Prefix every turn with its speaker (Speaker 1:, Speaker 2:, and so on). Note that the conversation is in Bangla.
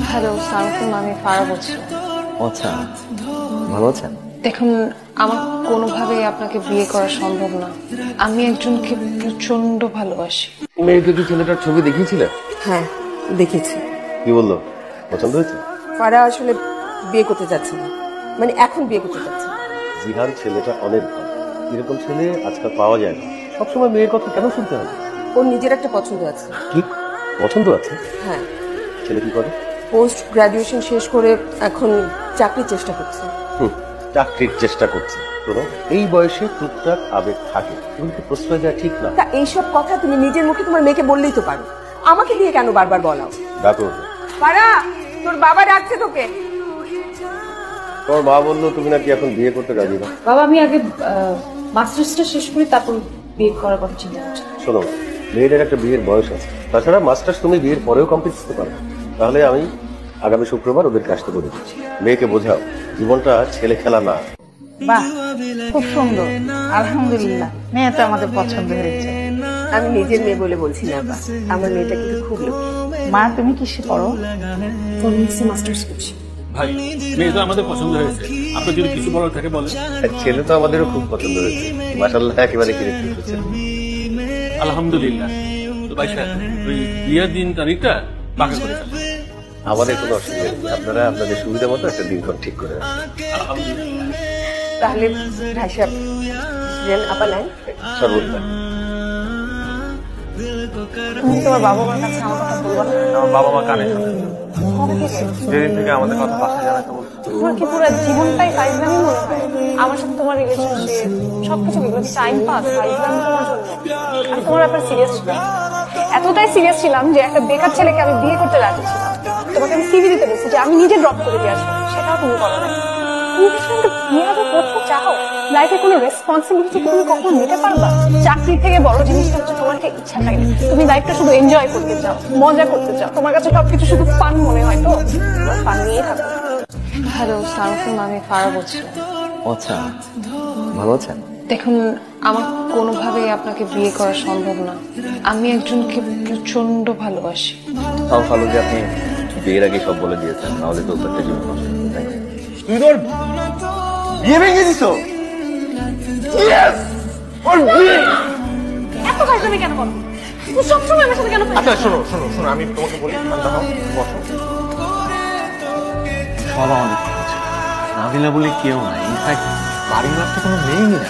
Speaker 1: হ্যালো সালাম, আমি ফারা বলছি।
Speaker 2: আচ্ছা, ভালো আছেন?
Speaker 1: দেখুন, আমার কোনোভাবেই আপনাকে বিয়ে করা সম্ভব না। আমি একজনকে প্রচন্ড ভালোবাসি।
Speaker 2: মেয়েকে কি ছেলেটার ছবি দেখিয়েছিলে?
Speaker 3: হ্যাঁ দেখেছি।
Speaker 2: কি বললো, পছন্দ হয়েছে?
Speaker 3: ফারা আসলে বিয়ে করতে যাচ্ছে না, মানে এখন বিয়ে করতে যাচ্ছে না।
Speaker 2: জিহান ছেলেটা অনেক ভালো, এরকম ছেলে আজকাল পাওয়া যায় না। সবসময় মেয়ের কথা কেন শুনতে হবে?
Speaker 3: ওর নিজের একটা পছন্দ আছে।
Speaker 2: কি পছন্দ আছে?
Speaker 3: হ্যাঁ,
Speaker 2: ছেলে কি করে?
Speaker 3: পোস্ট গ্রাজুয়েশন শেষ করে এখন চাকরির চেষ্টা করছে।
Speaker 2: চাকরির চেষ্টা করছে। শোনো, এই বয়সে টুকটাক আবেগ থাকে, কিন্তু প্রশ্রয় দেওয়া ঠিক না।
Speaker 3: তা এইসব কথা তুমি নিজের মুখে তোমার মেয়েকে বললেই তো পারো, আমাকে দিয়ে কেন বারবার বলাও?
Speaker 2: ডাকো।
Speaker 3: ফারা, তোর বাবা ডাকছে তোকে।
Speaker 2: তোমার মা বললো তুমি নাকি এখন বিয়ে করতে রাজি না।
Speaker 1: বাবা, আমি আগে মাস্টার্সটা শেষ করি, তারপর বিয়ে করার কথা চিন্তা করছি।
Speaker 2: শোনো, মেয়েদের একটা বিয়ের বয়স আছে, তাছাড়া মাস্টার্স তুমি বিয়ের পরেও কমপ্লিট করতে পারো। তাহলে আমি আগামী শুক্রবার ওদেরকে আসতে বলে দিচ্ছি। মেয়েকে বোঝাও জীবনটা ছেলে খেলা না।
Speaker 4: বাহ, খুব সুন্দর, আলহামদুলিল্লাহ, মেয়েটা আমাদের পছন্দ হয়েছে।
Speaker 3: আমি নিজের মেয়ে বলে বলছি না, আমার মেয়েটা কিন্তু খুব লক্ষ্মী।
Speaker 4: মা, তুমি কিসে পড়ো?
Speaker 1: ইকোনমিক্সে মাস্টার্স করছি।
Speaker 5: ভাই, মেয়ে তো আমাদের পছন্দ হয়েছে, আপনার যদি কিছু বলার থাকে বলেন।
Speaker 2: ছেলে তো আমাদেরও খুব পছন্দ হয়েছে, মাশাআল্লাহ, একেবারে কিরকম হচ্ছে।
Speaker 5: আলহামদুলিল্লাহ। তো ভাই সাহেব, ওই বিয়ের দিন তারিখটা পাকা করে ফেলেন।
Speaker 2: আমাদের কোনো অসুবিধা নেই, আপনারা আপনাদের সুবিধা মতো একটা দিনক্ষণ ঠিক করে রাখবেন।
Speaker 5: আলহামদুলিল্লাহ।
Speaker 3: তাহলে ভাই সাহেব আপা নাই
Speaker 2: সর্বদা
Speaker 1: তুমি তোমার বাবা মার কাছে আমার কথা বলবো না?
Speaker 6: আমার বাবা মা কানে শোনে।
Speaker 1: কবে থেকে?
Speaker 6: যেদিন থেকে আমাদের কথা বাসায় জানাতে বলছে।
Speaker 1: তোমার কি পুরো জীবনটাই ফাইজলামি মনে হয়? আমার সাথে তোমার রিলেশনশিপ সবকিছু এগুলো কি টাইম পাস, ফাইজলামি তোমার জন্য? আমি তোমার ব্যাপারে সিরিয়াস ছিলাম, এতটাই সিরিয়াস ছিলাম যে একটা বেকার ছেলেকে আমি বিয়ে করতে রাজি ছিলাম। তোমাকে আমি সিভি দিতে বলছি যে আমি নিজে ড্রপ করে দিয়ে আসবো, সেটাও তুমি করো না। তুমি কি আমাকে বিয়ে আগে করতে চাও? লাইফে কোনো রেসপন্সিবিলিটি তুমি কখনো নিতে পারবা? চাকরির থেকে বড় জিনিসটা হচ্ছে তোমার কি ইচ্ছা থাকে। তুমি লাইফটা শুধু এনজয় করতে চাও, মজা করতে চাও, তোমার কাছে সবকিছু শুধু ফান মনে হয়, তো ফান নিয়েই থাকো। হ্যালো সালাম, আমি ফারা বলছি।
Speaker 2: আচ্ছা, ভালো আছেন?
Speaker 1: দেখুন, আমার কোনোভাবেই আপনাকে বিয়ে করা সম্ভব না। আমি একজনকে প্রচন্ড ভালোবাসি।
Speaker 2: তাও ভালো যে আপনি বিয়ের আগে সব বলে দিয়েছেন, নাহলে তো একটা জীবন নষ্ট হয়ে যায়।
Speaker 6: তুই তোর বিয়ে ভেঙে দিছ?
Speaker 1: এত ফাইজলামি কেন করো? তুমি সবসময় আমার সাথে কেন?
Speaker 6: আচ্ছা শোনো শোনো শোনো, আমি তোমাকে বলি, ঠান্ডা হও, বসো। সব আমাদের নাবিলা বলে কেউ নাই, ইনফ্যাক্ট বাড়ির তো কোনো মেয়েই নাই।